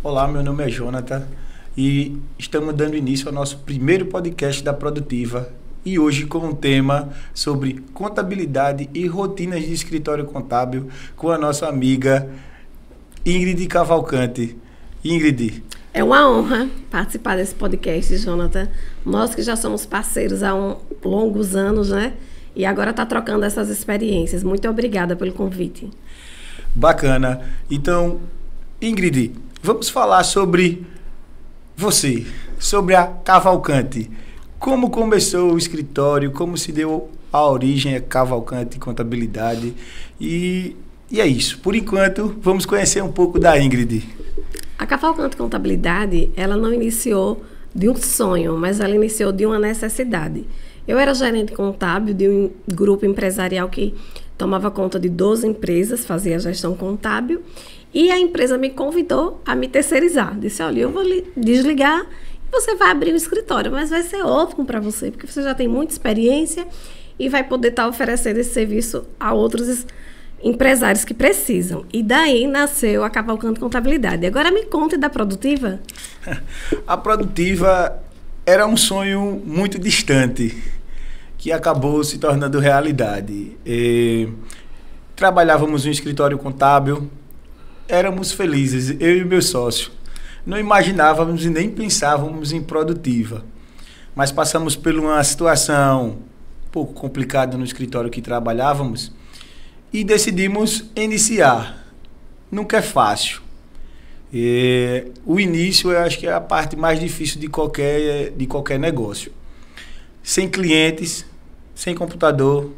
Olá, meu nome é Jonathan e estamos dando início ao nosso primeiro podcast da Produtiva e hoje com um tema sobre contabilidade e rotinas de escritório contábil com a nossa amiga Ingrid Cavalcante. Ingrid. É uma honra participar desse podcast, Jonathan. Nós que já somos parceiros há longos anos, né? E agora está trocando essas experiências. Muito obrigada pelo convite. Bacana. Então, Ingrid, vamos falar sobre você, sobre a Cavalcante. Como começou o escritório, como se deu a origem a Cavalcante Contabilidade. E é isso. Por enquanto, vamos conhecer um pouco da Ingrid. A Cavalcante Contabilidade, ela não iniciou de um sonho, mas ela iniciou de uma necessidade. Eu era gerente contábil de um grupo empresarial que tomava conta de 12 empresas, fazia gestão contábil, e a empresa me convidou a me terceirizar. Disse, olha, eu vou desligar e você vai abrir um escritório, mas vai ser ótimo para você, porque você já tem muita experiência e vai poder estar oferecendo esse serviço a outros empresários que precisam. E daí nasceu a Cavalcante Contabilidade. Agora me conte da Produtiva. A Produtiva era um sonho muito distante, que acabou se tornando realidade. Trabalhávamos em um escritório contábil, éramos felizes, eu e meu sócio. Não imaginávamos e nem pensávamos em Produtiva. Mas passamos por uma situação um pouco complicada no escritório que trabalhávamos e decidimos iniciar. Nunca é fácil. O início, eu acho que é a parte mais difícil de qualquer negócio. Sem clientes, sem computador,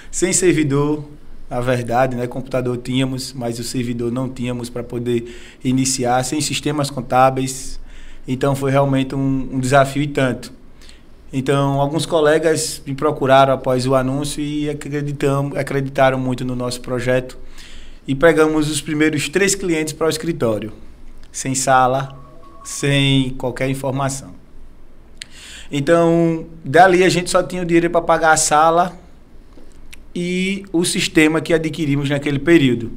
sem servidor, na verdade, né? Computador tínhamos, mas o servidor não tínhamos para poder iniciar, sem sistemas contábeis. Então foi realmente um desafio e tanto. Então, alguns colegas me procuraram após o anúncio e acreditaram muito no nosso projeto. E pegamos os primeiros 3 clientes para o escritório, sem sala, sem qualquer informação. Então, dali a gente só tinha o dinheiro para pagar a sala e o sistema que adquirimos naquele período.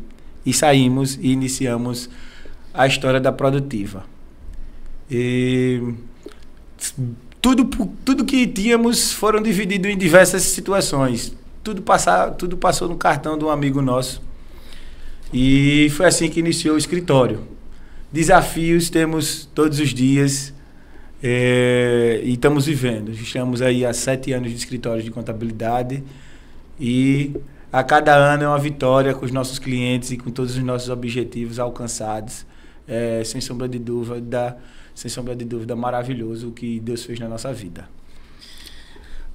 E saímos e iniciamos a história da Produtiva. Tudo que tínhamos foram divididos em diversas situações. Tudo passou no cartão de um amigo nosso. E foi assim que iniciou o escritório. Desafios temos todos os dias e estamos vivendo. Estamos aí há 7 anos de escritório de contabilidade e a cada ano é uma vitória com os nossos clientes e com todos os nossos objetivos alcançados. Sem sombra de dúvida, maravilhoso o que Deus fez na nossa vida.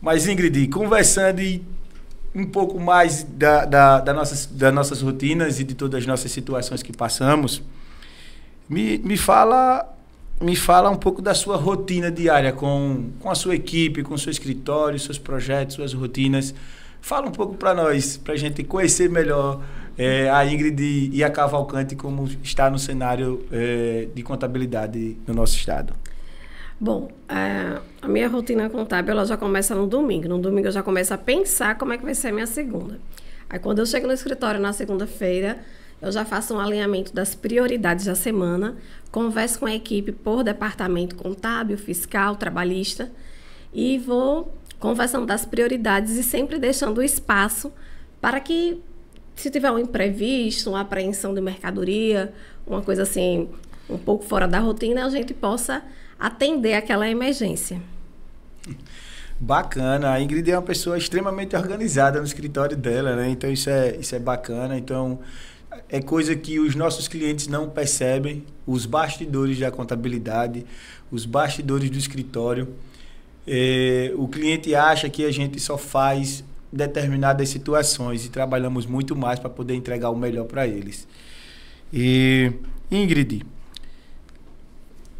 Mas, Ingrid, conversando um pouco mais das nossas rotinas e de todas as nossas situações que passamos, me fala um pouco da sua rotina diária com a sua equipe, com o seu escritório, seus projetos, suas rotinas. Fala um pouco para nós, para a gente conhecer melhor a Ingrid e a Cavalcante, como está no cenário de contabilidade no nosso estado. Bom, a minha rotina contábil ela já começa no domingo. No domingo eu já começo a pensar como é que vai ser a minha segunda. Aí quando eu chego no escritório na segunda-feira, eu já faço um alinhamento das prioridades da semana, converso com a equipe por departamento contábil, fiscal, trabalhista e vou conversando das prioridades e sempre deixando espaço para que, se tiver um imprevisto, uma apreensão de mercadoria, uma coisa assim um pouco fora da rotina, a gente possa atender aquela emergência. Bacana. A Ingrid é uma pessoa extremamente organizada no escritório dela, né? Então isso é bacana. Então é coisa que os nossos clientes não percebem, os bastidores da contabilidade, os bastidores do escritório. O cliente acha que a gente só faz determinadas situações e trabalhamos muito mais para poder entregar o melhor para eles. Ingrid,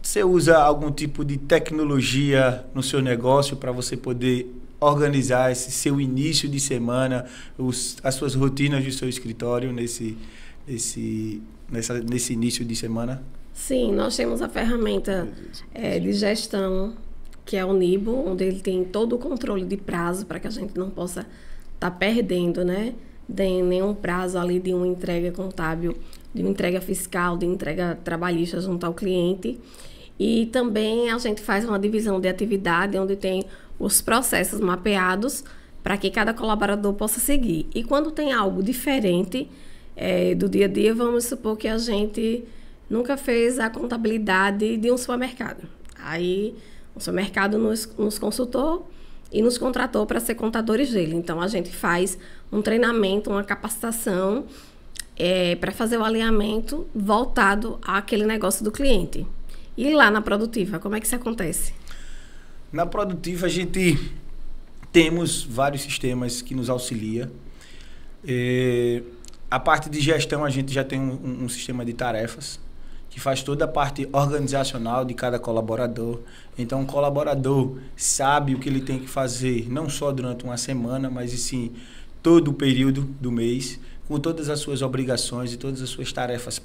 você usa algum tipo de tecnologia no seu negócio para você poder organizar esse seu início de semana, as suas rotinas do seu escritório nesse início de semana? Sim, nós temos a ferramenta de gestão, que é o Nibo, onde ele tem todo o controle de prazo para que a gente não possa estar perdendo, né, de nenhum prazo ali de uma entrega contábil de uma entrega fiscal, de entrega trabalhista junto ao cliente. E também a gente faz uma divisão de atividade onde tem os processos mapeados para que cada colaborador possa seguir. E quando tem algo diferente do dia a dia, vamos supor que a gente nunca fez a contabilidade de um supermercado. Aí o supermercado nos consultou e nos contratou para ser contadores dele. Então a gente faz um treinamento, uma capacitação para fazer o alinhamento voltado àquele negócio do cliente. E lá na Produtiva, como é que isso acontece? Na Produtiva, a gente temos vários sistemas que nos auxiliam. A parte de gestão, a gente já tem um sistema de tarefas, que faz toda a parte organizacional de cada colaborador. Então, o colaborador sabe o que ele tem que fazer, não só durante uma semana, mas sim todo o período do mês, com todas as suas obrigações e todas as suas tarefas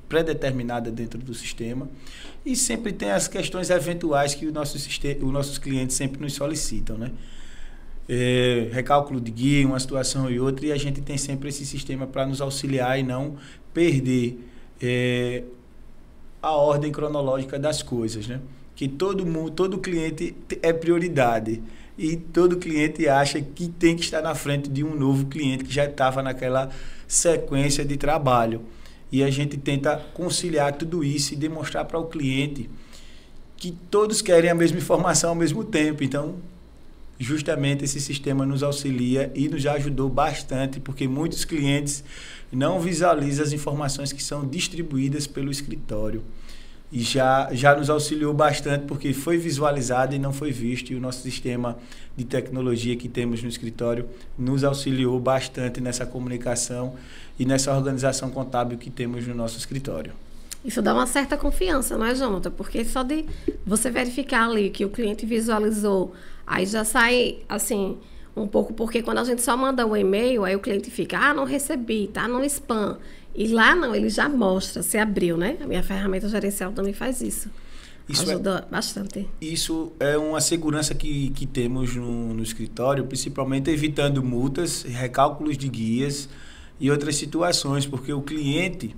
pré-determinadas dentro do sistema. E sempre tem as questões eventuais que os nossos clientes sempre nos solicitam, né? Recálculo de guia, uma situação e outra, e a gente tem sempre esse sistema para nos auxiliar e não perder a ordem cronológica das coisas, né? Que todo cliente é prioridade. E todo cliente acha que tem que estar na frente de um novo cliente que já estava naquela sequência de trabalho. E a gente tenta conciliar tudo isso e demonstrar para o cliente que todos querem a mesma informação ao mesmo tempo. Então, justamente esse sistema nos auxilia e nos ajudou bastante, porque muitos clientes não visualizam as informações que são distribuídas pelo escritório. E já nos auxiliou bastante porque foi visualizado e não foi visto, e o nosso sistema de tecnologia que temos no escritório nos auxiliou bastante nessa comunicação e nessa organização contábil que temos no nosso escritório. Isso dá uma certa confiança, não é, Jonathan? Porque só de você verificar ali que o cliente visualizou, aí já sai, assim, um pouco, porque quando a gente só manda um e-mail, aí o cliente fica, não recebi, tá no spam. E lá não, ele já mostra, se abriu, né? A minha ferramenta gerencial também faz isso. Ajuda bastante. Isso é uma segurança que temos no escritório, principalmente evitando multas, recálculos de guias e outras situações, porque o cliente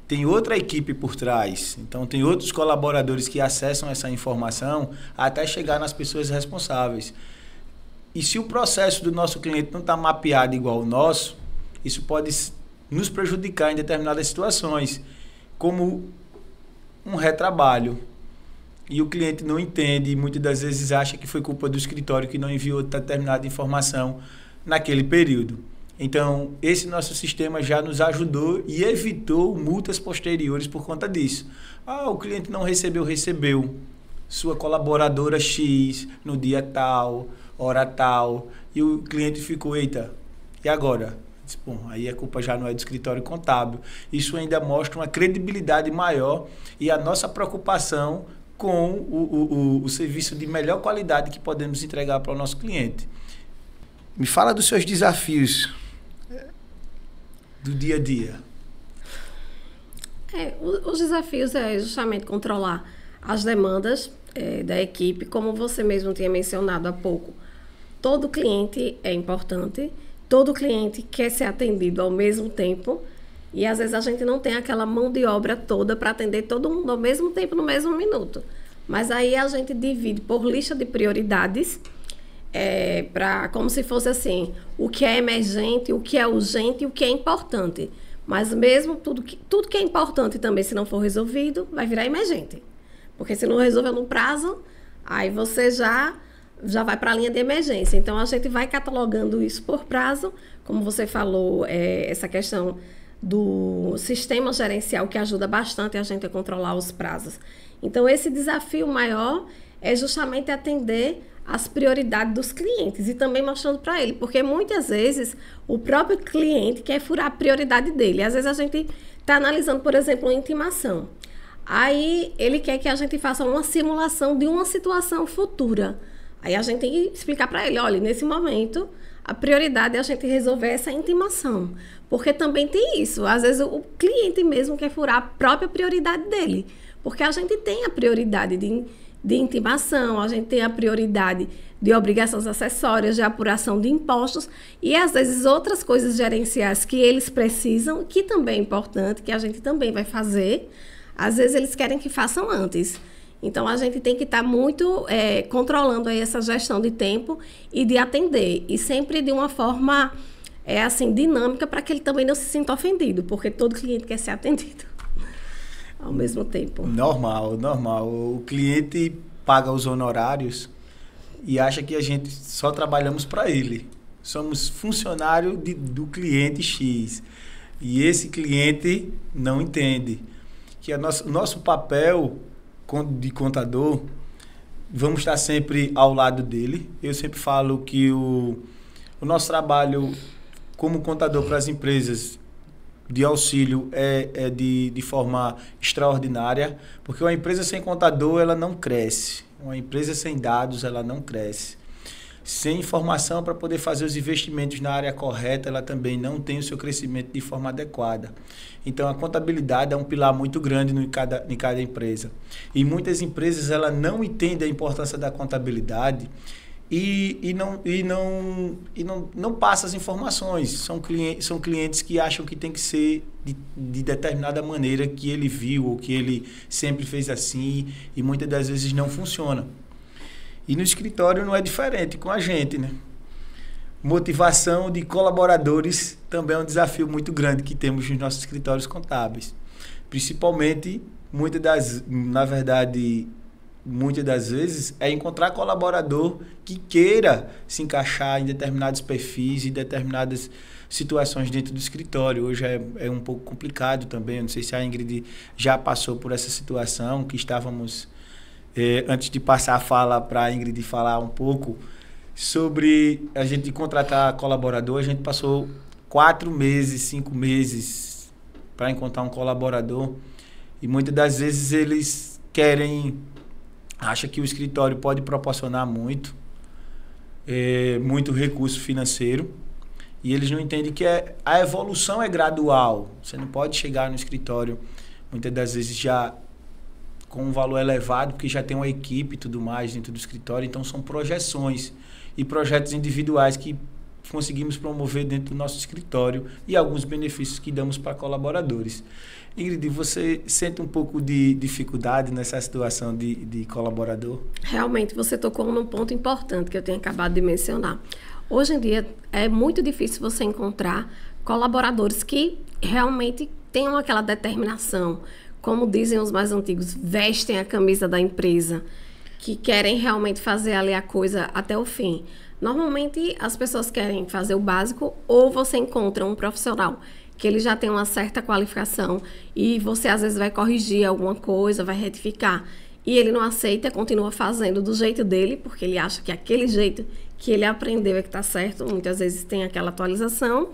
tem outra equipe por trás, então tem outros colaboradores que acessam essa informação até chegar nas pessoas responsáveis. E se o processo do nosso cliente não está mapeado igual ao nosso, isso pode nos prejudicar em determinadas situações, como um retrabalho. E o cliente não entende e muitas das vezes acha que foi culpa do escritório que não enviou determinada informação naquele período. Então, esse nosso sistema já nos ajudou e evitou multas posteriores por conta disso. O cliente não recebeu sua colaboradora X no dia tal, hora tal, e o cliente ficou, eita, e agora? Bom, aí a culpa já não é do escritório contábil. Isso ainda mostra uma credibilidade maior e a nossa preocupação com o serviço de melhor qualidade que podemos entregar para o nosso cliente. Me fala dos seus desafios do dia a dia. Os desafios é justamente controlar as demandas da equipe, como você mesmo tinha mencionado há pouco. Todo cliente é importante. Todo cliente quer ser atendido ao mesmo tempo e às vezes a gente não tem aquela mão de obra toda para atender todo mundo ao mesmo tempo, no mesmo minuto. Mas aí a gente divide por lista de prioridades, como se fosse assim, o que é emergente, o que é urgente e o que é importante. Mas mesmo tudo que é importante também, se não for resolvido, vai virar emergente. Porque se não resolver no prazo, aí você já vai para a linha de emergência. Então, a gente vai catalogando isso por prazo, como você falou, essa questão do sistema gerencial que ajuda bastante a gente a controlar os prazos. Então, esse desafio maior é justamente atender as prioridades dos clientes e também mostrando para ele, porque muitas vezes o próprio cliente quer furar a prioridade dele. Às vezes a gente está analisando, por exemplo, uma intimação. Aí, ele quer que a gente faça uma simulação de uma situação futura. Aí a gente tem que explicar para ele, olha, nesse momento, a prioridade é a gente resolver essa intimação. Porque também tem isso. Às vezes o cliente mesmo quer furar a própria prioridade dele. Porque a gente tem a prioridade de intimação, a gente tem a prioridade de obrigações acessórias, de apuração de impostos e, às vezes, outras coisas gerenciais que eles precisam, que também é importante, que a gente também vai fazer. Às vezes, eles querem que façam antes. Então, a gente tem que estar muito controlando aí essa gestão de tempo e de atender. E sempre de uma forma assim, dinâmica, para que ele também não se sinta ofendido, porque todo cliente quer ser atendido ao mesmo tempo. Normal, normal. O cliente paga os honorários e acha que a gente só trabalhamos para ele. Somos funcionário do cliente X. E esse cliente não entende que o nosso papel de contador, vamos estar sempre ao lado dele. Eu sempre falo que o nosso trabalho como contador para as empresas de auxílio é de forma extraordinária, porque uma empresa sem contador, ela não cresce. Uma empresa sem dados, ela não cresce. Sem informação para poder fazer os investimentos na área correta, ela também não tem o seu crescimento de forma adequada. Então, a contabilidade é um pilar muito grande em cada empresa. E muitas empresas ela não entendem a importância da contabilidade e não passa as informações. São clientes que acham que tem que ser de determinada maneira que ele viu ou que ele sempre fez assim e muitas das vezes não funciona. E no escritório não é diferente com a gente, né? Motivação de colaboradores também é um desafio muito grande que temos nos nossos escritórios contábeis. Principalmente, muitas das vezes, é encontrar colaborador que queira se encaixar em determinados perfis e determinadas situações dentro do escritório. Hoje é um pouco complicado também. Eu não sei se a Ingrid já passou por essa situação, que estávamos, antes de passar a fala para a Ingrid falar um pouco sobre a gente contratar colaborador, a gente passou 4 meses, 5 meses para encontrar um colaborador e muitas das vezes eles acha que o escritório pode proporcionar muito recurso financeiro e eles não entendem que a evolução é gradual. Você não pode chegar no escritório muitas das vezes já com um valor elevado, porque já tem uma equipe e tudo mais dentro do escritório, então são projeções e projetos individuais que conseguimos promover dentro do nosso escritório e alguns benefícios que damos para colaboradores. Ingrid, você sente um pouco de dificuldade nessa situação de colaborador? Realmente, você tocou num ponto importante que eu tenho acabado de mencionar. Hoje em dia, é muito difícil você encontrar colaboradores que realmente tenham aquela determinação, como dizem os mais antigos, vestem a camisa da empresa, que querem realmente fazer ali a coisa até o fim. Normalmente, as pessoas querem fazer o básico ou você encontra um profissional que ele já tem uma certa qualificação e você, às vezes, vai corrigir alguma coisa, vai retificar. E ele não aceita, continua fazendo do jeito dele, porque ele acha que aquele jeito que ele aprendeu é que está certo. Muitas vezes tem aquela atualização.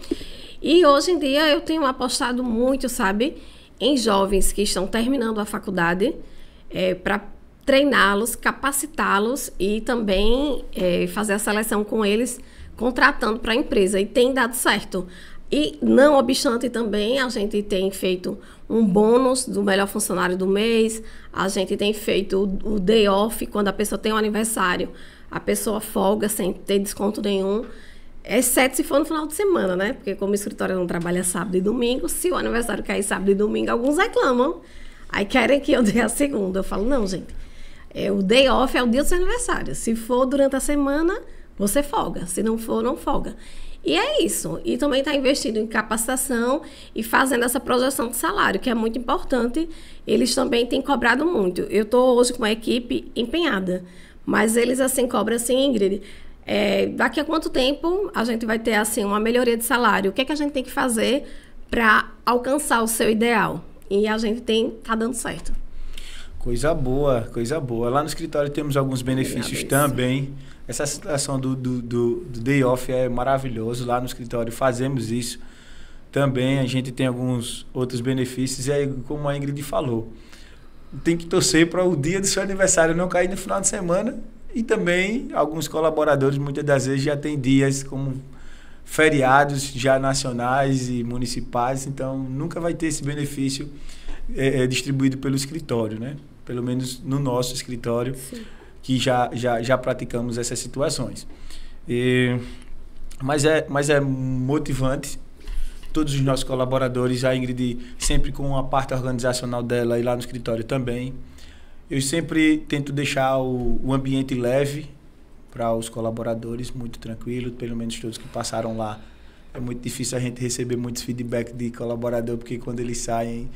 E hoje em dia eu tenho apostado muito, sabe, em jovens que estão terminando a faculdade para treiná-los, capacitá-los e também fazer a seleção com eles, contratando para a empresa. E tem dado certo. E, não obstante, também a gente tem feito um bônus do melhor funcionário do mês, a gente tem feito o day off, quando a pessoa tem um aniversário, a pessoa folga sem ter desconto nenhum, exceto se for no final de semana, né? Porque como o escritório não trabalha sábado e domingo, se o aniversário cair sábado e domingo, alguns reclamam, aí querem que eu dê a segunda. Eu falo, não, gente, o day off é o dia do seu aniversário. Se for durante a semana, você folga. Se não for, não folga. E é isso. E também está investindo em capacitação e fazendo essa projeção de salário, que é muito importante. Eles também têm cobrado muito. Eu estou hoje com uma equipe empenhada, mas eles assim cobram assim, Ingrid, daqui a quanto tempo a gente vai ter assim uma melhoria de salário? O que é que a gente tem que fazer para alcançar o seu ideal? E a gente está dando certo. Coisa boa, coisa boa. Lá no escritório temos alguns benefícios também. Essa situação do day off é maravilhoso. Lá no escritório fazemos isso também. A gente tem alguns outros benefícios. E aí, como a Ingrid falou, tem que torcer para o dia do seu aniversário não cair no final de semana. E também alguns colaboradores, muitas das vezes, já têm dias como feriados já nacionais e municipais. Então, nunca vai ter esse benefício distribuído pelo escritório, né? pelo menos no nosso escritório, sim, que já praticamos essas situações. Mas é motivante. Todos os nossos colaboradores, a Ingrid sempre com a parte organizacional dela e lá no escritório também. Eu sempre tento deixar o ambiente leve para os colaboradores, muito tranquilo, pelo menos todos que passaram lá. É muito difícil a gente receber muitos feedback de colaborador, porque quando eles saem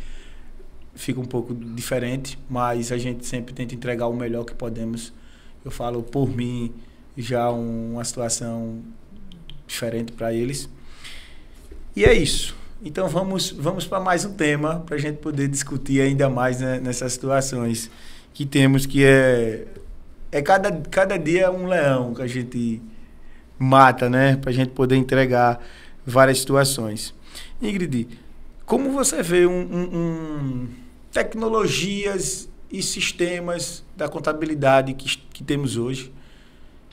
fica um pouco diferente, mas a gente sempre tenta entregar o melhor que podemos. Eu falo por mim, já uma situação diferente para eles. E é isso. Então vamos para mais um tema para a gente poder discutir ainda mais, né, nessas situações que temos, que é cada dia um leão que a gente mata, né, para a gente poder entregar várias situações. Ingrid, como você vê tecnologias e sistemas da contabilidade que temos hoje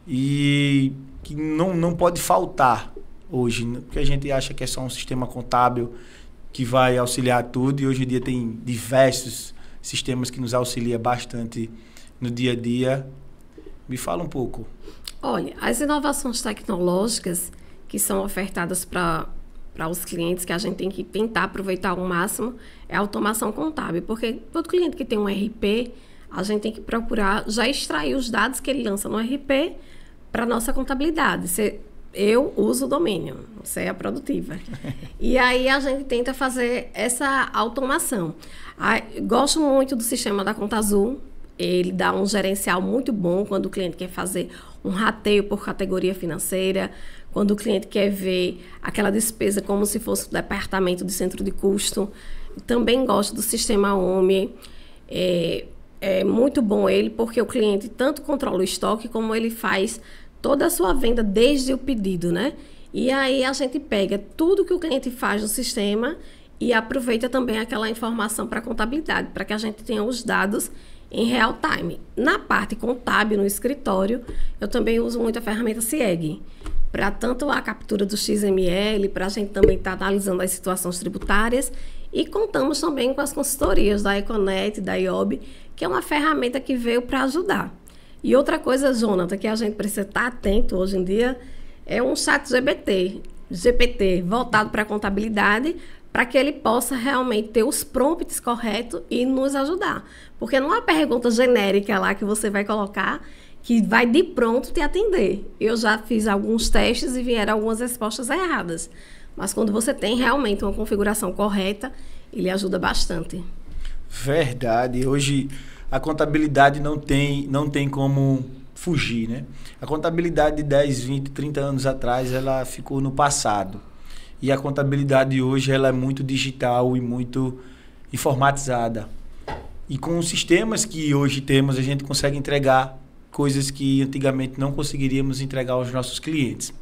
e que não pode faltar hoje, porque a gente acha que é só um sistema contábil que vai auxiliar tudo, e hoje em dia tem diversos sistemas que nos auxiliam bastante no dia a dia. Me fala um pouco. Olha, as inovações tecnológicas que são ofertadas para os clientes, que a gente tem que tentar aproveitar ao máximo, é a automação contábil, porque todo cliente que tem um RP, a gente tem que procurar já extrair os dados que ele lança no RP para a nossa contabilidade. Eu uso o domínio, você é a produtiva. E aí a gente tenta fazer essa automação. Gosto muito do sistema da Conta Azul. Ele dá um gerencial muito bom quando o cliente quer fazer um rateio por categoria financeira, quando o cliente quer ver aquela despesa como se fosse o departamento de centro de custo. Também gosto do sistema OMI. É muito bom ele, porque o cliente tanto controla o estoque, como ele faz toda a sua venda desde o pedido, né? E aí a gente pega tudo que o cliente faz no sistema e aproveita também aquela informação para a contabilidade, para que a gente tenha os dados em real time. Na parte contábil, no escritório, eu também uso muito a ferramenta CIEG, para tanto a captura do XML, para a gente também estar analisando as situações tributárias, e contamos também com as consultorias da Econet, da IOB, que é uma ferramenta que veio para ajudar. E outra coisa, Jonathan, que a gente precisa estar atento hoje em dia, é um chat GPT voltado para a contabilidade, para que ele possa realmente ter os prompts corretos e nos ajudar. Porque não é uma pergunta genérica lá que você vai colocar que vai de pronto te atender. Eu já fiz alguns testes e vieram algumas respostas erradas. Mas quando você tem realmente uma configuração correta, ele ajuda bastante. Verdade. Hoje a contabilidade não tem como fugir, né? A contabilidade de 10, 20, 30 anos atrás, ela ficou no passado. E a contabilidade hoje, ela é muito digital e muito informatizada. E com os sistemas que hoje temos, a gente consegue entregar coisas que antigamente não conseguiríamos entregar aos nossos clientes.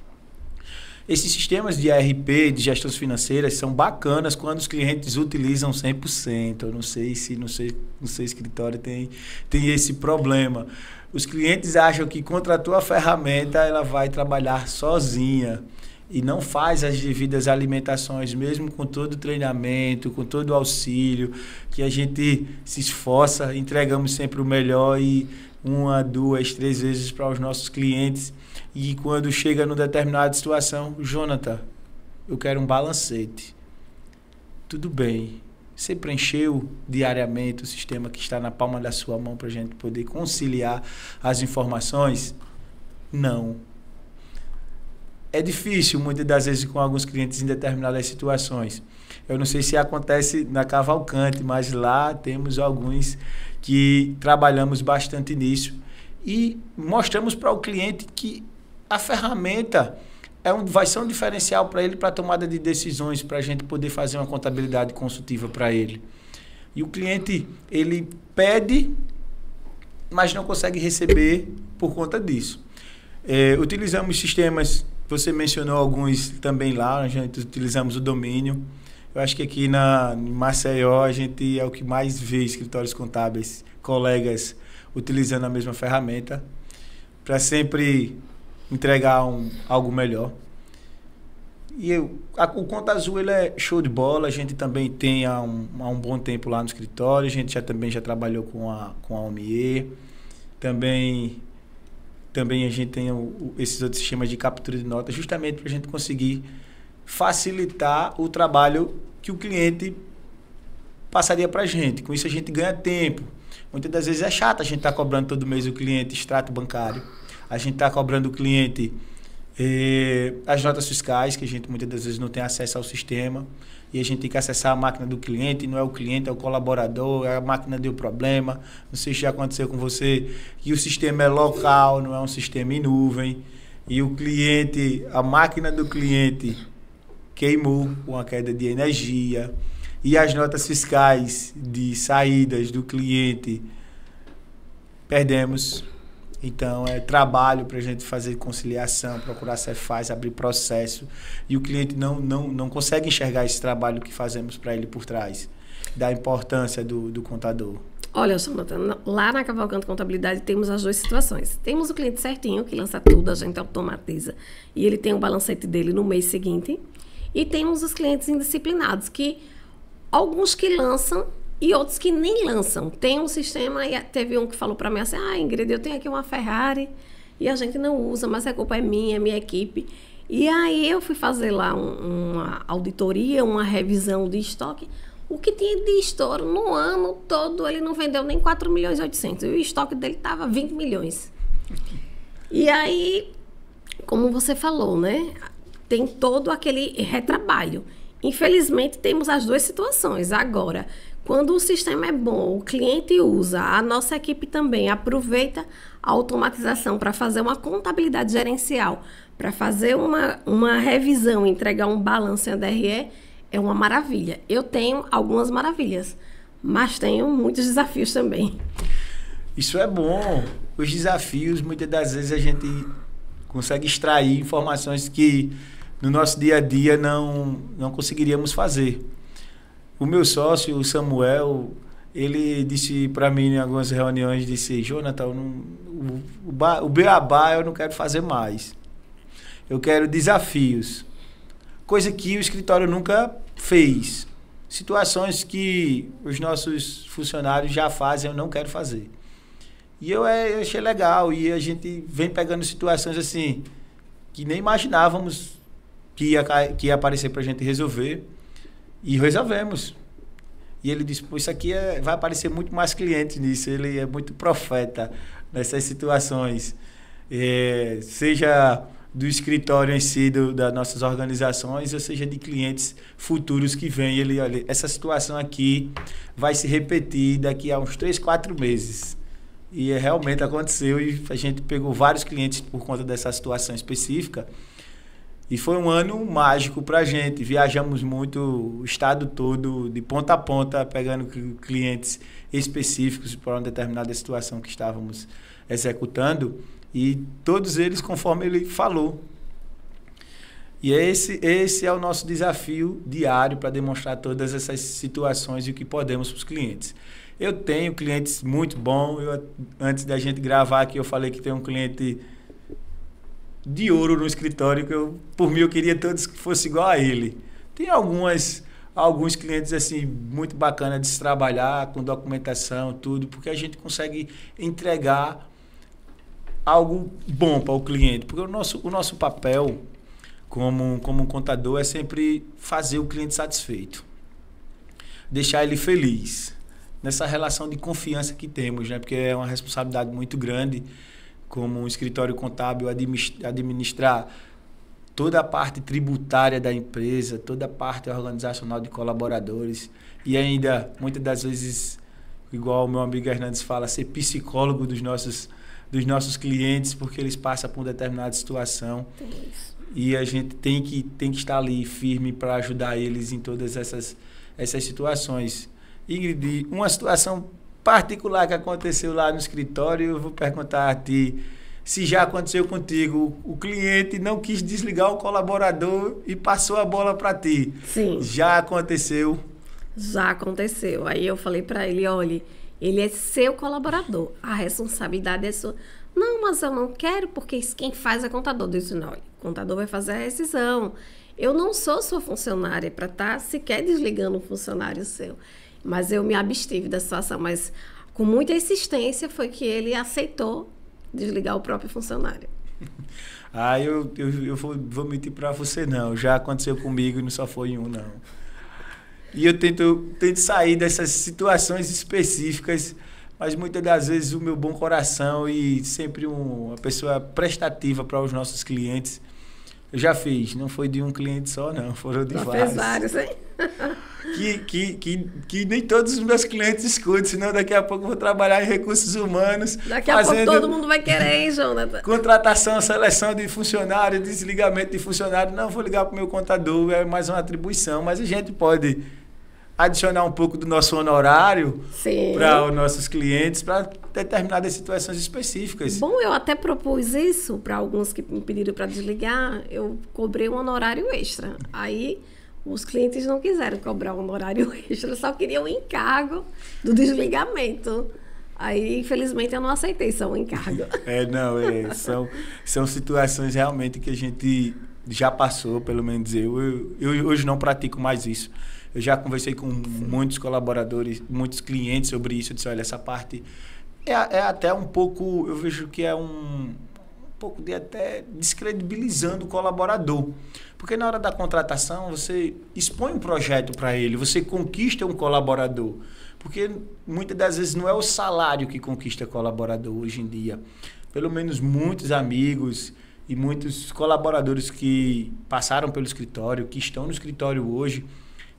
Esses sistemas de ERP, de gestões financeiras, são bacanas quando os clientes utilizam 100%. Eu não sei se no seu escritório tem esse problema. Os clientes acham que contratou a ferramenta, ela vai trabalhar sozinha e não faz as devidas alimentações, mesmo com todo o treinamento, com todo o auxílio, que a gente se esforça, entregamos sempre o melhor e 1, 2, 3 vezes para os nossos clientes. E quando chega numa determinada situação, Jonathan, eu quero um balancete. Tudo bem. Você preencheu diariamente o sistema que está na palma da sua mão para a gente poder conciliar as informações? Não. É difícil, muitas das vezes, com alguns clientes em determinadas situações. Eu não sei se acontece na Cavalcante, mas lá temos alguns que trabalhamos bastante nisso e mostramos para o cliente que a ferramenta vai ser um diferencial para ele para a tomada de decisões, para a gente poder fazer uma contabilidade consultiva para ele. E o cliente, ele pede, mas não consegue receber por conta disso. Utilizamos sistemas, você mencionou alguns também lá, a gente utilizamos o domínio. Eu acho que aqui em Maceió a gente é o que mais vê escritórios contábeis, colegas utilizando a mesma ferramenta para sempre entregar algo melhor. O Conta Azul ele é show de bola, a gente também tem há um bom tempo lá no escritório, a gente também já trabalhou com a OMIE, também a gente tem esses outros sistemas de captura de notas, justamente para a gente conseguir facilitar o trabalho que o cliente passaria para a gente. Com isso a gente ganha tempo. Muitas das vezes é chato a gente estar cobrando todo mês o cliente extrato bancário, a gente está cobrando o cliente as notas fiscais, que a gente muitas das vezes não tem acesso ao sistema, e a gente tem que acessar a máquina do cliente, não é o cliente, é o colaborador, a máquina deu problema, não sei se já aconteceu com você, que o sistema é local, não é um sistema em nuvem, e o cliente, a máquina do cliente queimou com a queda de energia, e as notas fiscais de saídas do cliente perdemos. Então, é trabalho para a gente fazer conciliação, procurar Cefaz, abrir processo. E o cliente não consegue enxergar esse trabalho que fazemos para ele por trás, da importância do contador. Olha, Jonathan, lá na Cavalcante Contabilidade temos as duas situações. Temos o cliente certinho, que lança tudo, a gente automatiza. E ele tem o balancete dele no mês seguinte. E temos os clientes indisciplinados, que alguns que lançam e outros que nem lançam. Tem um sistema, e teve um que falou para mim assim, Ingrid, eu tenho aqui uma Ferrari e a gente não usa, mas a culpa é minha equipe. E aí eu fui fazer lá uma auditoria, uma revisão de estoque. O que tinha de estouro no ano todo, ele não vendeu nem 4 milhões e 800. E o estoque dele estava 20 milhões. E aí, como você falou, né? Tem todo aquele retrabalho. Infelizmente, temos as duas situações. Agora, quando o sistema é bom, o cliente usa, a nossa equipe também aproveita a automatização para fazer uma contabilidade gerencial, para fazer uma revisão, entregar um balanço em ADRE, é uma maravilha. Eu tenho algumas maravilhas, mas tenho muitos desafios também. Isso é bom. Os desafios, muitas das vezes, a gente consegue extrair informações que no nosso dia a dia não conseguiríamos fazer. O meu sócio, o Samuel, ele disse para mim em algumas reuniões, disse, Jonathan, o beabá eu não quero fazer mais. Eu quero desafios. Coisa que o escritório nunca fez. Situações que os nossos funcionários já fazem, eu não quero fazer. E eu achei legal. E a gente vem pegando situações assim, que nem imaginávamos que ia aparecer para a gente resolver. E resolvemos. E ele disse, isso aqui vai aparecer muito mais clientes nisso. Ele é muito profeta nessas situações. Seja do escritório em si, das nossas organizações, ou seja de clientes futuros que vêm. Ele, olha, essa situação aqui vai se repetir daqui a uns 3, 4 meses. E realmente aconteceu e a gente pegou vários clientes por conta dessa situação específica. E foi um ano mágico para a gente. Viajamos muito o estado todo, de ponta a ponta, pegando clientes específicos para uma determinada situação que estávamos executando. E todos eles, conforme ele falou. E esse é o nosso desafio diário para demonstrar todas essas situações e o que podemos para os clientes. Eu tenho clientes muito bons. Antes da gente gravar aqui, eu falei que tem um cliente de ouro no escritório, que por mim eu queria todos que fosse igual a ele. Tem alguns clientes assim muito bacana de se trabalhar, com documentação, tudo, porque a gente consegue entregar algo bom para o cliente. Porque o nosso papel como um contador é sempre fazer o cliente satisfeito, deixar ele feliz, nessa relação de confiança que temos, né? Porque é uma responsabilidade muito grande como um escritório contábil administrar toda a parte tributária da empresa, toda a parte organizacional de colaboradores e ainda, muitas das vezes, igual o meu amigo Hernandes fala, ser psicólogo dos nossos clientes, porque eles passam por uma determinada situação. E a gente tem que estar ali firme para ajudar eles em todas essas situações. Ingrid, uma situação particular que aconteceu lá no escritório, eu vou perguntar a ti se já aconteceu contigo. O cliente não quis desligar o colaborador e passou a bola para ti. Sim. Já aconteceu? Já aconteceu. Aí eu falei para ele, olha, ele é seu colaborador, a responsabilidade é sua. Não, mas eu não quero, porque quem faz é contador. Eu disse, não, olha, o contador vai fazer a rescisão. Eu não sou sua funcionária para estar sequer desligando um funcionário seu. Mas eu me abstive da situação. Mas com muita insistência foi que ele aceitou desligar o próprio funcionário. Eu vou mentir para você, não. Já aconteceu comigo e não só foi um, não. E eu tento sair dessas situações específicas, mas muitas das vezes o meu bom coração e sempre uma pessoa prestativa para os nossos clientes, eu já fiz. Não foi de um cliente só, não. Foram de vários. Fez vários, hein? Que nem todos os meus clientes escutam, senão daqui a pouco eu vou trabalhar em recursos humanos. Daqui a pouco todo mundo vai querer, hein, Jonathan? Contratação, seleção de funcionário, desligamento de funcionário. Não, vou ligar para o meu contador, é mais uma atribuição, mas a gente pode adicionar um pouco do nosso honorário para os nossos clientes, para determinadas situações específicas. Bom, eu até propus isso para alguns que me pediram para desligar, eu cobrei um honorário extra. Aí os clientes não quiseram cobrar um honorário extra, só queriam o encargo do desligamento. Aí, infelizmente, eu não aceitei só o encargo. São situações realmente que a gente já passou, pelo menos eu hoje não pratico mais isso. Eu já conversei com muitos colaboradores, muitos clientes sobre isso. Eu disse, olha, essa parte é até um pouco, eu vejo que é um pouco de até descredibilizando o colaborador. Porque na hora da contratação, você expõe um projeto para ele, você conquista um colaborador. Porque muitas das vezes não é o salário que conquista colaborador hoje em dia. Pelo menos muitos amigos e muitos colaboradores que passaram pelo escritório, que estão no escritório hoje,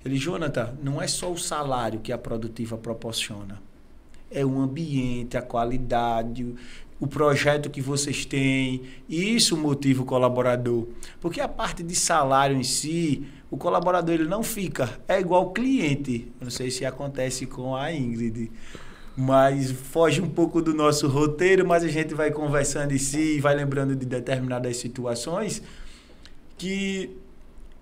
eles, Jonathan, não é só o salário que a Produtiva proporciona. É o ambiente, a qualidade, o projeto que vocês têm. Isso motiva o colaborador. Porque a parte de salário em si, o colaborador ele não fica. É igual o cliente. Eu não sei se acontece com a Ingrid, mas foge um pouco do nosso roteiro, mas a gente vai conversando em si, vai lembrando de determinadas situações que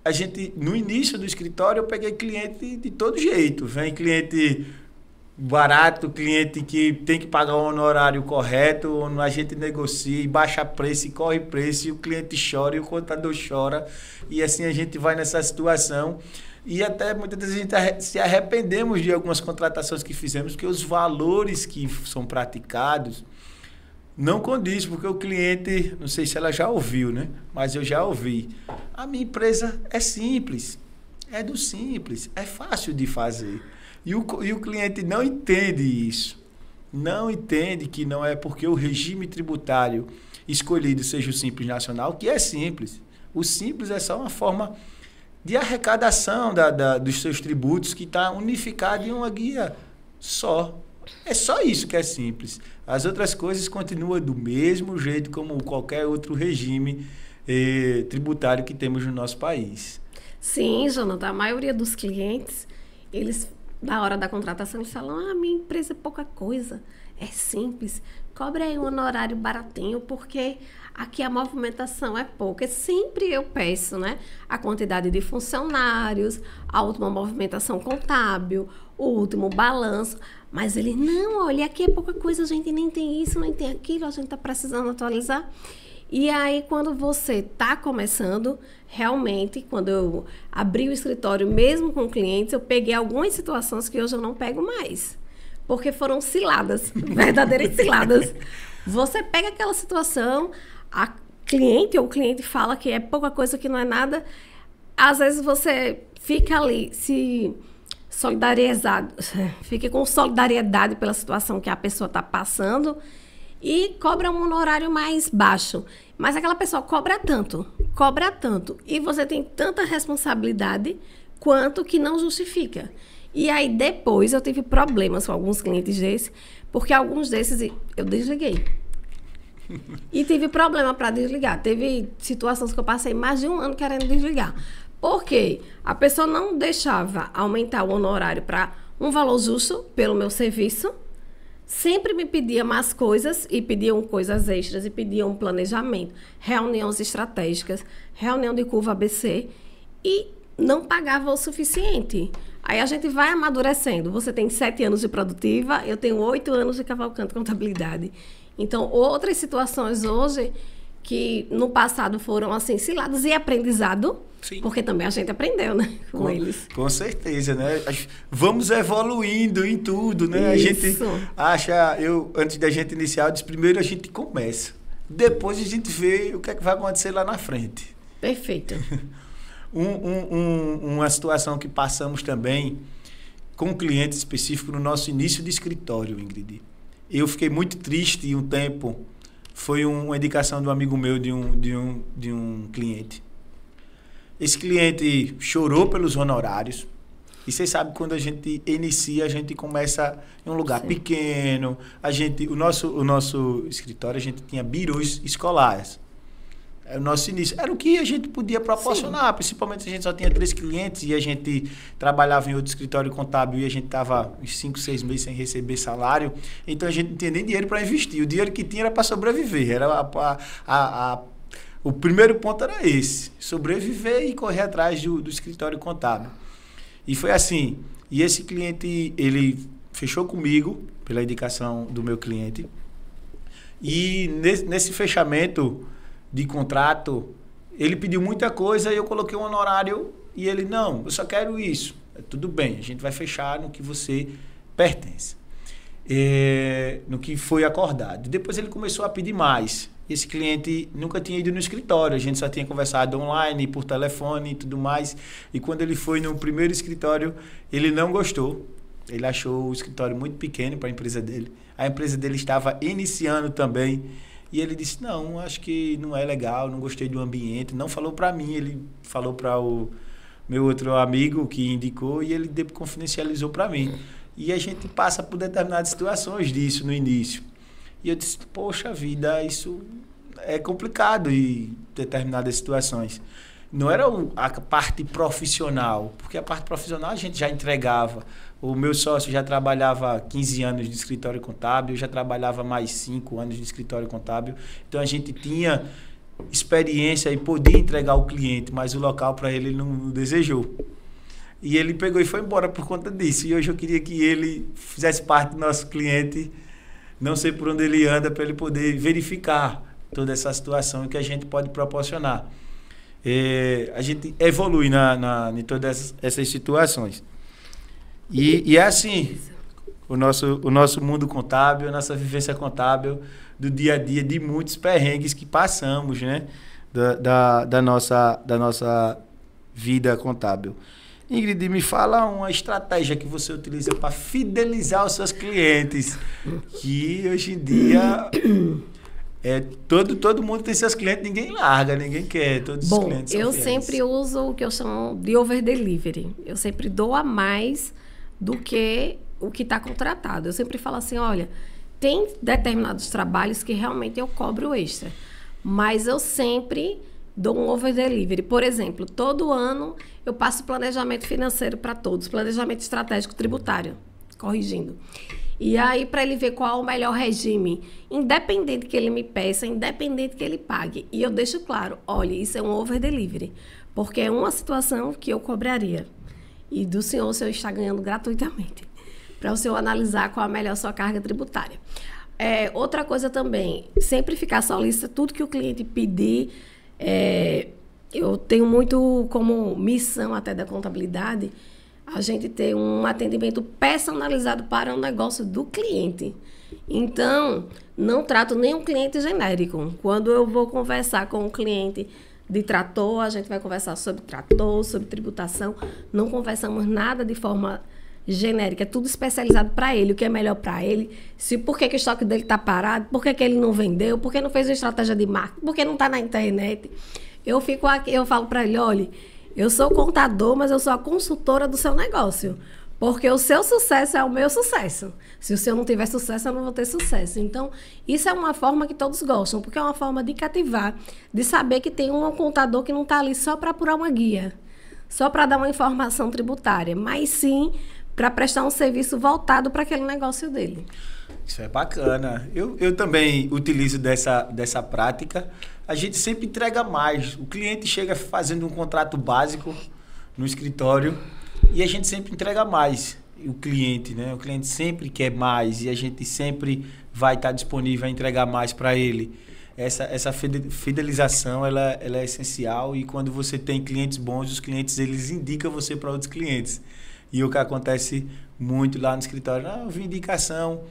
a gente, no início do escritório, eu peguei cliente de todo jeito. Vem cliente barato, cliente que tem que pagar o honorário correto, a gente negocia e baixa preço e corre preço, e o cliente chora e o contador chora. E assim a gente vai nessa situação. E até muitas vezes a gente se arrependemos de algumas contratações que fizemos, porque os valores que são praticados não condiz, porque o cliente, não sei se ela já ouviu, né? Mas eu já ouvi. A minha empresa é simples, é do simples, é fácil de fazer. E o cliente não entende isso. Não entende que não é porque o regime tributário escolhido seja o Simples Nacional, que é simples. O simples é só uma forma de arrecadação dos seus tributos que está unificado em uma guia só. É só isso que é simples. As outras coisas continuam do mesmo jeito como qualquer outro regime tributário que temos no nosso país. Sim, Jonathan, a maioria dos clientes, eles, na hora da contratação, eles falam, minha empresa é pouca coisa, é simples, cobre aí um honorário baratinho, porque aqui a movimentação é pouca. Sempre eu peço, né, a quantidade de funcionários, a última movimentação contábil, o último balanço, mas ele, não, olha, aqui é pouca coisa, a gente nem tem isso, nem tem aquilo, a gente está precisando atualizar. E aí, quando você está começando, realmente, quando eu abri o escritório, mesmo com clientes, eu peguei algumas situações que hoje eu não pego mais. Porque foram ciladas, verdadeiras ciladas. Você pega aquela situação, a cliente ou o cliente fala que é pouca coisa, que não é nada. Às vezes você fica ali, fica com solidariedade pela situação que a pessoa está passando, e cobra um honorário mais baixo. Mas aquela pessoa cobra tanto, e você tem tanta responsabilidade quanto que não justifica. E aí depois eu tive problemas com alguns clientes desses, porque alguns desses eu desliguei. E tive problema para desligar. Teve situações que eu passei mais de um ano querendo desligar. Por quê? A pessoa não deixava aumentar o honorário para um valor justo pelo meu serviço, sempre me pedia mais coisas e pediam coisas extras e pediam planejamento, reuniões estratégicas, reunião de curva ABC, e não pagava o suficiente. Aí a gente vai amadurecendo. Você tem 7 anos de Produtiva, eu tenho 8 anos de Cavalcante Contabilidade. Então, outras situações hoje que no passado foram, assim, ciladas e aprendizado. Sim. Porque também a gente aprendeu, né? Com eles. Com certeza, né? Vamos evoluindo em tudo, né? Isso. A gente acha, antes da gente iniciar, eu disse, primeiro a gente começa. Depois a gente vê o que é que vai acontecer lá na frente. Perfeito. Uma situação que passamos também com um cliente específico no nosso início de escritório, Ingrid. Eu fiquei muito triste um tempo. Foi uma indicação de um amigo meu de um cliente. Esse cliente chorou pelos honorários. E vocês sabem, quando a gente inicia, a gente começa em um lugar pequeno. O nosso escritório, a gente tinha birôs escolares. O nosso início era o que a gente podia proporcionar, principalmente se a gente só tinha 3 clientes e a gente trabalhava em outro escritório contábil e a gente estava uns 5, 6 meses sem receber salário. Então a gente não tinha nem dinheiro para investir. O dinheiro que tinha era para sobreviver. O primeiro ponto era esse, sobreviver e correr atrás do escritório contábil. E foi assim, e esse cliente, ele fechou comigo, pela indicação do meu cliente, e nesse fechamento de contrato, ele pediu muita coisa e eu coloquei um honorário e ele, não, eu só quero isso. Tudo bem, a gente vai fechar no que você pertence, no que foi acordado. Depois ele começou a pedir mais. Esse cliente nunca tinha ido no escritório, a gente só tinha conversado online, por telefone e tudo mais. E quando ele foi no primeiro escritório, ele não gostou. Ele achou o escritório muito pequeno para a empresa dele. A empresa dele estava iniciando também. E ele disse, não, acho que não é legal, não gostei do ambiente. Não falou para mim, ele falou para o meu outro amigo que indicou e ele confidencializou para mim. E a gente passa por determinadas situações disso no início. E eu disse, poxa vida, isso é complicado em determinadas situações. Não era a parte profissional, porque a parte profissional a gente já entregava. O meu sócio já trabalhava 15 anos de escritório contábil, eu já trabalhava mais 5 anos de escritório contábil. Então a gente tinha experiência e podia entregar ao cliente, mas o local para ele não desejou. E ele pegou e foi embora por conta disso. E hoje eu queria que ele fizesse parte do nosso cliente. Não sei por onde ele anda, para ele poder verificar toda essa situação que a gente pode proporcionar. A gente evolui em todas essas situações. E é assim, o nosso mundo contábil, a nossa vivência contábil, do dia a dia, de muitos perrengues que passamos, né? Da nossa vida contábil. Ingrid, me fala uma estratégia que você utiliza para fidelizar os seus clientes, que hoje em dia todo mundo tem seus clientes, ninguém larga, ninguém quer, todos os clientes são eu fiéis. sempre uso o que eu chamo de over delivery. Eu sempre dou a mais do que o que está contratado. Eu sempre falo assim, olha, tem determinados trabalhos que realmente eu cobro extra, mas eu sempre dou um over delivery. Por exemplo, todo ano eu passo planejamento financeiro para todos, planejamento estratégico tributário, corrigindo. E aí, para ele ver qual é o melhor regime, independente que ele me peça, independente que ele pague. E eu deixo claro, olha, isso é um over delivery, porque é uma situação que eu cobraria. E do senhor, o senhor está ganhando gratuitamente, para o senhor analisar qual é a melhor sua carga tributária. Outra coisa também, sempre ficar solícita, tudo que o cliente pedir. Eu tenho muito como missão até da contabilidade a gente ter um atendimento personalizado para o negócio do cliente. Então, não trato nenhum cliente genérico. Quando eu vou conversar com um cliente de trator, a gente vai conversar sobre trator, sobre tributação. Não conversamos nada de forma genérica, é tudo especializado para ele, o que é melhor para ele, por que o estoque dele está parado, por que ele não vendeu, por que não fez uma estratégia de marketing, por que não está na internet. Eu fico aqui, eu falo para ele, olha, eu sou contador, mas eu sou a consultora do seu negócio, porque o seu sucesso é o meu sucesso. Se o seu não tiver sucesso, eu não vou ter sucesso. Então, isso é uma forma que todos gostam, porque é uma forma de cativar, de saber que tem um contador que não está ali só para apurar uma guia, só para dar uma informação tributária, mas sim para prestar um serviço voltado para aquele negócio dele. Isso é bacana. Eu também utilizo dessa prática. A gente sempre entrega mais. O cliente chega fazendo um contrato básico no escritório e a gente sempre entrega mais. O cliente, né? O cliente sempre quer mais e a gente sempre vai estar disponível a entregar mais para ele. essa fidelização ela é essencial, e quando você tem clientes bons, os clientes eles indicam você para outros clientes. E o que acontece muito lá no escritório, eu vi indicação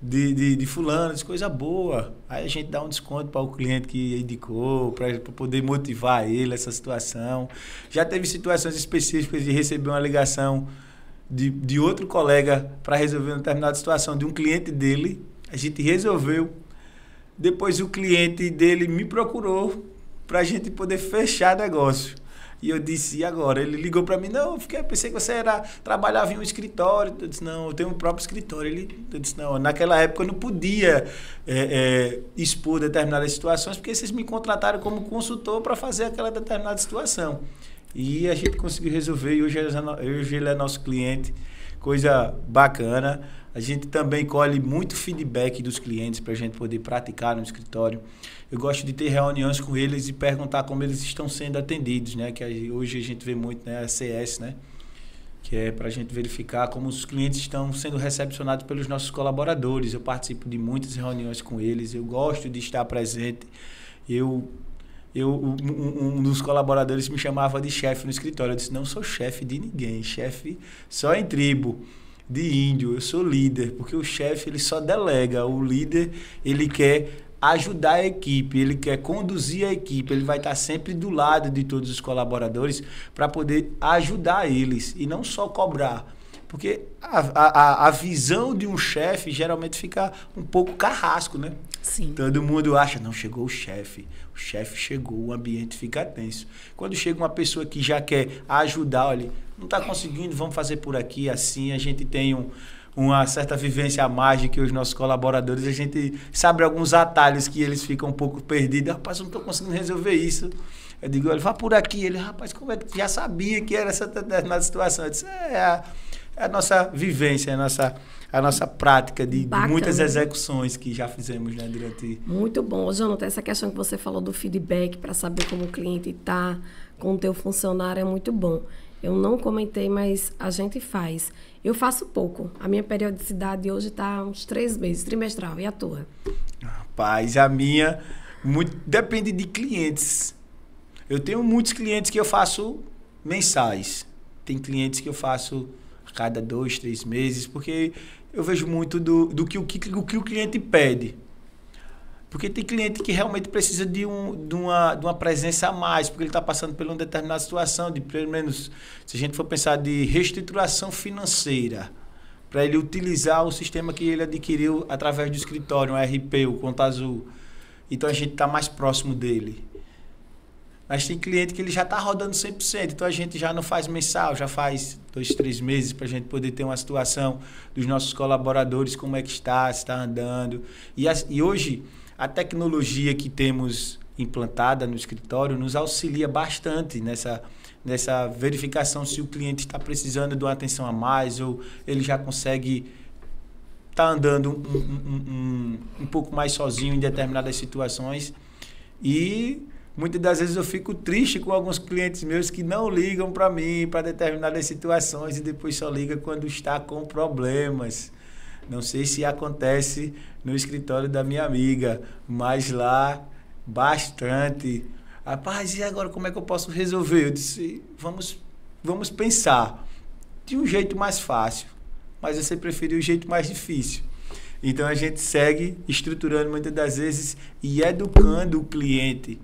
de fulano, de coisa boa. Aí a gente dá um desconto para o cliente que indicou, para poder motivar ele essa situação. Já teve situações específicas de receber uma ligação de outro colega para resolver uma determinada situação de um cliente dele. A gente resolveu. Depois o cliente dele me procurou para a gente poder fechar negócio. E eu disse, e agora? Ele ligou para mim, não, pensei que você trabalhava em um escritório. Eu disse, não, eu tenho um próprio escritório. Eu disse, não, naquela época eu não podia expor determinadas situações, porque vocês me contrataram como consultor para fazer aquela determinada situação. E a gente conseguiu resolver, e hoje ele é nosso cliente, coisa bacana. A gente também colhe muito feedback dos clientes para a gente poder praticar no escritório. Eu gosto de ter reuniões com eles e perguntar como eles estão sendo atendidos, né? Que hoje a gente vê muito, né? A CS, né? Que é para a gente verificar como os clientes estão sendo recepcionados pelos nossos colaboradores. Eu participo de muitas reuniões com eles, eu gosto de estar presente. Um dos colaboradores me chamava de chefe no escritório. Eu disse, não sou chefe de ninguém, chefe só em tribo de índio, eu sou líder, porque o chefe ele só delega, o líder ele quer ajudar a equipe, ele quer conduzir a equipe, ele vai estar sempre do lado de todos os colaboradores para poder ajudar eles e não só cobrar. Porque a visão de um chefe geralmente fica um pouco carrasco, né? Sim. Todo mundo acha, não, chegou o chefe chegou, o ambiente fica tenso. Quando chega uma pessoa que já quer ajudar, olha, não está conseguindo, vamos fazer por aqui, assim, a gente tem uma certa vivência a mais de que os nossos colaboradores, a gente sabe alguns atalhos que eles ficam um pouco perdidos, rapaz, eu não estou conseguindo resolver isso. Eu digo, olha, vá por aqui. Ele, rapaz, como é que já sabia que era essa determinada situação? Eu disse, é a nossa vivência, a nossa prática de muitas execuções que já fizemos, né, durante... Muito bom. Jonathan, essa questão que você falou do feedback para saber como o cliente está com o teu funcionário é muito bom. Eu não comentei, mas a gente faz. Eu faço pouco. A minha periodicidade hoje está uns 3 meses, trimestral. E a tua? Rapaz, a minha depende de clientes. Eu tenho muitos clientes que eu faço mensais. Tem clientes que eu faço cada 2, 3 meses, porque eu vejo muito do que o cliente pede. Porque tem cliente que realmente precisa de uma presença a mais, porque ele está passando por uma determinada situação, de pelo menos, se a gente for pensar de reestruturação financeira, para ele utilizar o sistema que ele adquiriu através do escritório, um RP, o Conta Azul. Então a gente está mais próximo dele. Mas tem cliente que ele já está rodando 100%, então a gente já não faz mensal, já faz 2, 3 meses para a gente poder ter uma situação dos nossos colaboradores, como é que está, se está andando. E hoje, a tecnologia que temos implantada no escritório nos auxilia bastante nessa verificação se o cliente está precisando de uma atenção a mais ou ele já consegue estar andando um pouco mais sozinho em determinadas situações. E muitas das vezes eu fico triste com alguns clientes meus que não ligam para mim para determinadas situações e depois só liga quando está com problemas. Não sei se acontece no escritório da minha amiga, mas lá bastante. Rapaz, e agora como é que eu posso resolver? Eu disse, vamos pensar de um jeito mais fácil, mas você preferiu o jeito mais difícil. Então a gente segue estruturando muitas das vezes e educando o cliente,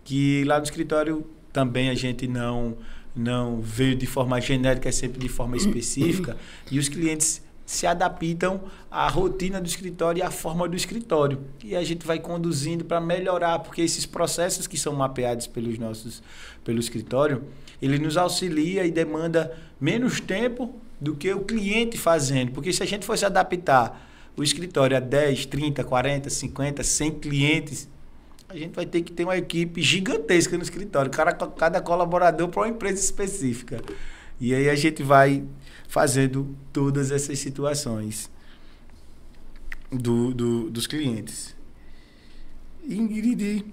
que lá no escritório também a gente não veio de forma genérica, é sempre de forma específica, e os clientes se adaptam à rotina do escritório e à forma do escritório. E a gente vai conduzindo para melhorar, porque esses processos que são mapeados pelo escritório, ele nos auxilia e demanda menos tempo do que o cliente fazendo. Porque se a gente fosse adaptar o escritório a 10, 30, 40, 50, 100 clientes, a gente vai ter que ter uma equipe gigantesca no escritório, cada colaborador para uma empresa específica. E aí a gente vai fazendo todas essas situações dos clientes. Ingrid,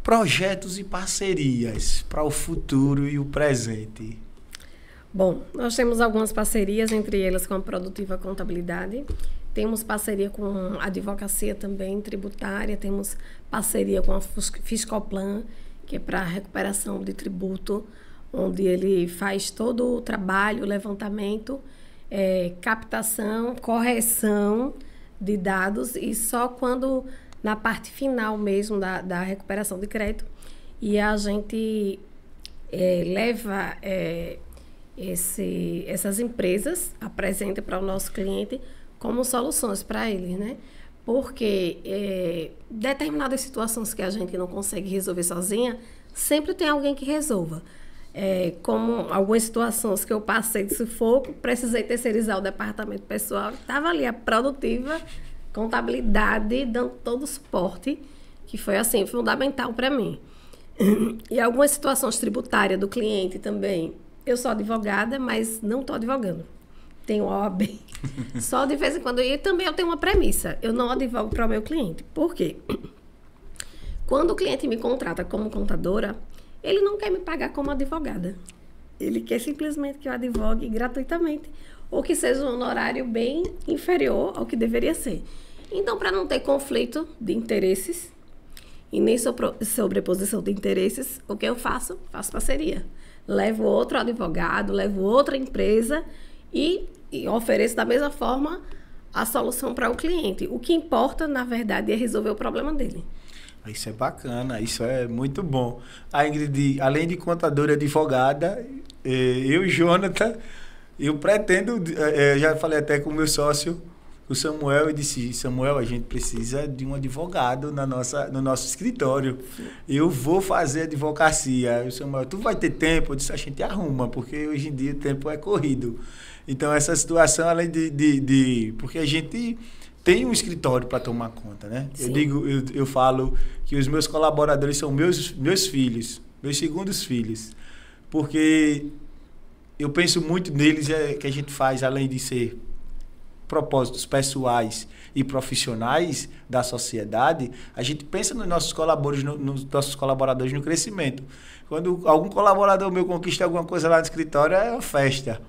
projetos e parcerias para o futuro e o presente. Bom, nós temos algumas parcerias, entre elas com a Produtiva Contabilidade. Temos parceria com a advocacia também tributária, temos parceria com a Fiscoplan, que é para recuperação de tributo, onde ele faz todo o trabalho, levantamento, captação, correção de dados, e só quando, na parte final mesmo da recuperação de crédito, e a gente leva essas empresas, apresenta para o nosso cliente como soluções para eles, né? Porque determinadas situações que a gente não consegue resolver sozinha, sempre tem alguém que resolva. Como algumas situações que eu passei de sufoco, precisei terceirizar o departamento pessoal, estava ali a produtiva, contabilidade, dando todo o suporte, que foi assim, fundamental para mim. E algumas situações tributárias do cliente também. Eu sou advogada, mas não estou advogando. Tenho OAB. Só de vez em quando. E também eu tenho uma premissa. Eu não advogo para o meu cliente. Por quê? Quando o cliente me contrata como contadora, ele não quer me pagar como advogada. Ele quer simplesmente que eu advogue gratuitamente, ou que seja um honorário bem inferior ao que deveria ser. Então, para não ter conflito de interesses e nem sobreposição de interesses, o que eu faço? Faço parceria. Levo outro advogado, levo outra empresa e ofereço da mesma forma a solução para o cliente. O que importa, na verdade, é resolver o problema dele. Isso é bacana, isso é muito bom. A Ingrid, além de contadora e advogada, eu e Jonathan, eu pretendo, já falei até com o meu sócio, o Samuel, e disse: Samuel, a gente precisa de um advogado no nosso escritório. Eu vou fazer advocacia. O Samuel: tu vai ter tempo? Eu disse: a gente arruma, porque hoje em dia o tempo é corrido. Então, essa situação, além porque a gente tem um escritório para tomar conta, né? Eu falo que os meus colaboradores são meus filhos, meus segundos filhos. Porque eu penso muito neles, que a gente faz, além de ser propósitos pessoais e profissionais da sociedade, a gente pensa nos nossos colaboradores no crescimento. Quando algum colaborador meu conquista alguma coisa lá no escritório, é uma festa.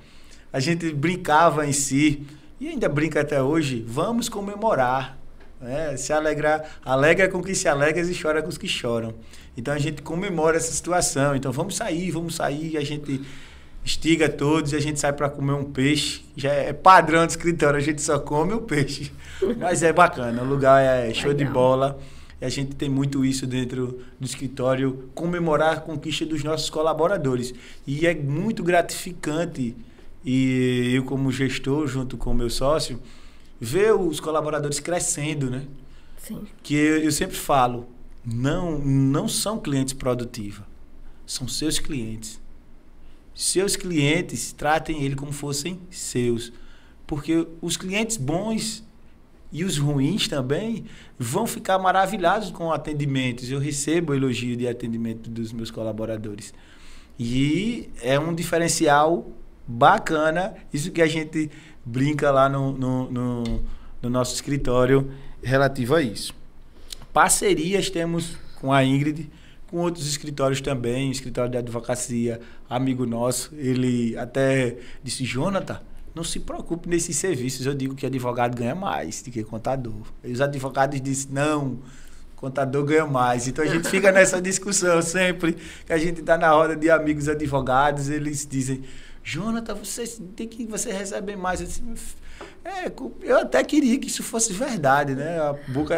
A gente brincava em si, e ainda brinca até hoje: vamos comemorar, né? Se alegrar, alegra com que se alegra e chora com os que choram. Então a gente comemora essa situação. Então vamos sair, a gente estiga todos e a gente sai para comer um peixe. Já é padrão do escritório, a gente só come o peixe. Mas é bacana, o lugar é show de bola. E a gente tem muito isso dentro do escritório, comemorar a conquista dos nossos colaboradores. E é muito gratificante, e eu como gestor, junto com o meu sócio, ver os colaboradores crescendo, né? Sim. Que eu sempre falo, não são clientes produtivos, são seus clientes. Seus clientes, tratem ele como fossem seus. Porque os clientes bons e os ruins também vão ficar maravilhados com atendimentos. Eu recebo elogio de atendimento dos meus colaboradores. E é um diferencial bacana, isso que a gente brinca lá no nosso escritório relativo a isso. Parcerias temos com a Ingrid, com outros escritórios também, escritório de advocacia, amigo nosso. Ele até disse: Jonathan, não se preocupe nesses serviços. Eu digo que advogado ganha mais do que contador. E os advogados dizem: não, contador ganha mais. Então a gente fica nessa discussão sempre que a gente está na roda de amigos advogados. Eles dizem: Jonathan, você recebe mais. Eu disse: eu até queria que isso fosse verdade, né?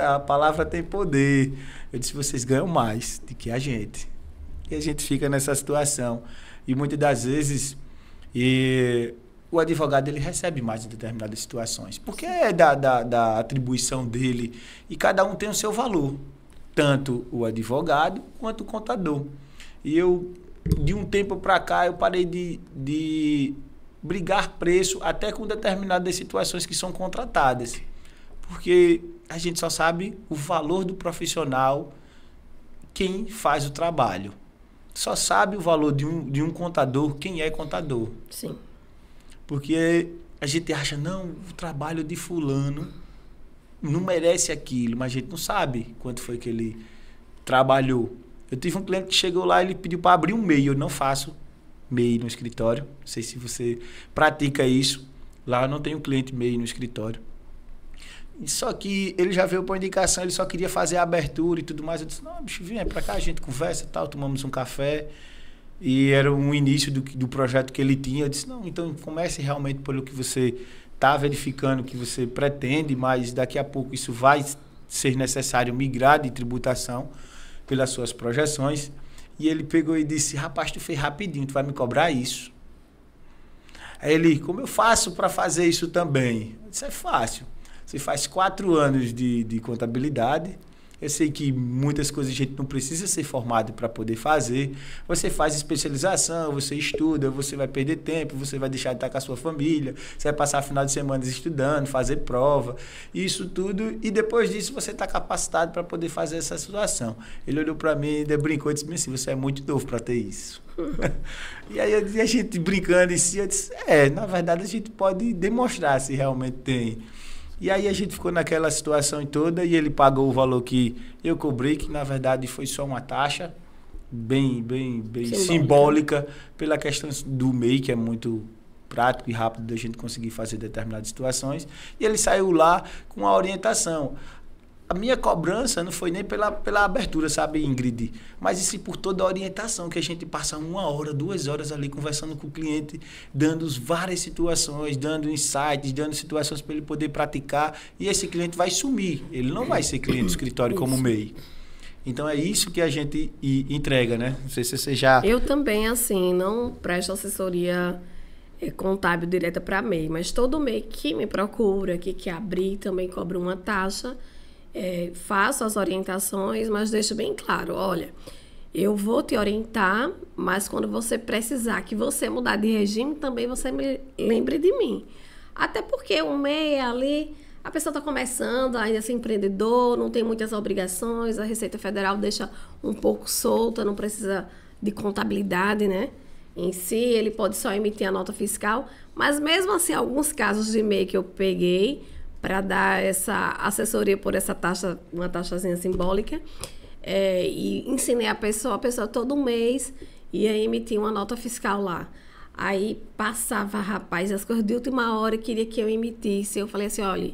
A palavra tem poder. Eu disse: vocês ganham mais do que a gente. E a gente fica nessa situação. E muitas das vezes o advogado ele recebe mais em determinadas situações, porque é da atribuição dele, e cada um tem o seu valor, tanto o advogado quanto o contador. E eu, de um tempo para cá, eu parei de brigar preço até com determinadas situações que são contratadas, porque a gente só sabe o valor do profissional quem faz o trabalho. Só sabe o valor de um contador quem é contador. Sim. Porque a gente acha: não, o trabalho de fulano não merece aquilo, mas a gente não sabe quanto foi que ele trabalhou. Eu tive um cliente que chegou lá e ele pediu para abrir um MEI. Eu não faço MEI no escritório. Não sei se você pratica isso. Lá eu não tenho cliente MEI no escritório. Só que ele já veio por indicação, ele só queria fazer a abertura e tudo mais. Eu disse, não, bicho, vem pra cá, a gente conversa e tal, tomamos um café. E era um início do projeto que ele tinha. Eu disse, não, então comece realmente pelo que você está verificando, que você pretende, mas daqui a pouco isso vai ser necessário migrar de tributação pelas suas projeções. E ele pegou e disse, rapaz, tu fez rapidinho, tu vai me cobrar isso. Aí ele, como eu faço para fazer isso também? Eu disse, é fácil. Você faz 4 anos de contabilidade. Eu sei que muitas coisas a gente não precisa ser formado para poder fazer. Você faz especialização, você estuda, você vai perder tempo, você vai deixar de estar com a sua família, você vai passar final de semana estudando, fazer prova, isso tudo. E depois disso você está capacitado para poder fazer essa situação. Ele olhou para mim e brincou e disse assim, você é muito novo para ter isso. E aí a gente brincando em si, eu disse, na verdade a gente pode demonstrar se realmente tem. E aí a gente ficou naquela situação toda e ele pagou o valor que eu cobrei, que na verdade foi só uma taxa bem simbólica pela questão do MEI, que é muito prático e rápido da gente conseguir fazer determinadas situações. E ele saiu lá com a orientação. A minha cobrança não foi nem pela abertura, sabe, Ingrid? Mas sim por toda a orientação, que a gente passa 1 hora, 2 horas ali conversando com o cliente, dando várias situações, dando insights, dando situações para ele poder praticar. E esse cliente vai sumir. Ele não vai ser cliente do escritório como MEI. Então é isso que a gente entrega, né? Não sei se você já... Eu também, assim, não presto assessoria contábil direta para MEI, mas todo MEI que me procura, que quer abrir, também cobra uma taxa. Faço as orientações, mas deixo bem claro, olha, eu vou te orientar, mas quando você precisar que você mudar de regime, também você me lembre de mim. Até porque o MEI ali, a pessoa está começando, ainda ser empreendedor, não tem muitas obrigações, a Receita Federal deixa um pouco solta, não precisa de contabilidade, né? Em si, ele pode só emitir a nota fiscal, mas mesmo assim, alguns casos de MEI que eu peguei para dar essa assessoria por essa taxa, uma taxazinha simbólica, e ensinei a pessoa todo mês ia emitir uma nota fiscal lá. Aí passava, rapaz, as coisas de última hora queria que eu emitisse. Eu falei assim, olha,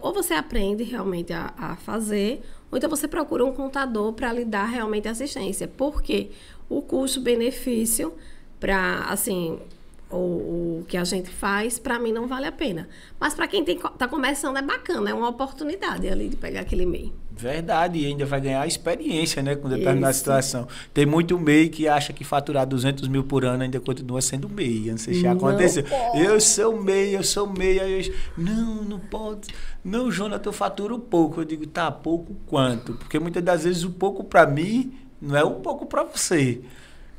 ou você aprende realmente a fazer, ou então você procura um contador para lhe dar realmente assistência. Porque o custo-benefício para, assim... O que a gente faz, para mim, não vale a pena. Mas para quem está começando, é bacana, é uma oportunidade ali de pegar aquele MEI. Verdade, e ainda vai ganhar experiência, né, com determinada situação. Tem muito MEI que acha que faturar 200 mil por ano ainda continua sendo MEI. Eu não sei se já aconteceu. Eu sou MEI. Aí não pode. Não, Jonathan, eu faturo pouco. Eu digo, tá, pouco quanto? Porque muitas das vezes o pouco para mim não é o pouco para você.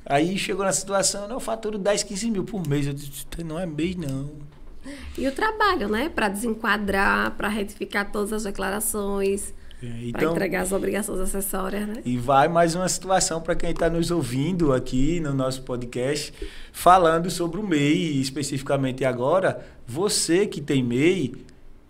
Aí chegou na situação, eu faturo 10, 15 mil por mês. Eu disse, não é mês, não. E o trabalho, né? Para desenquadrar, para retificar todas as declarações, então, para entregar as obrigações acessórias, né? E vai mais uma situação para quem está nos ouvindo aqui no nosso podcast, falando sobre o MEI, especificamente agora, você que tem MEI,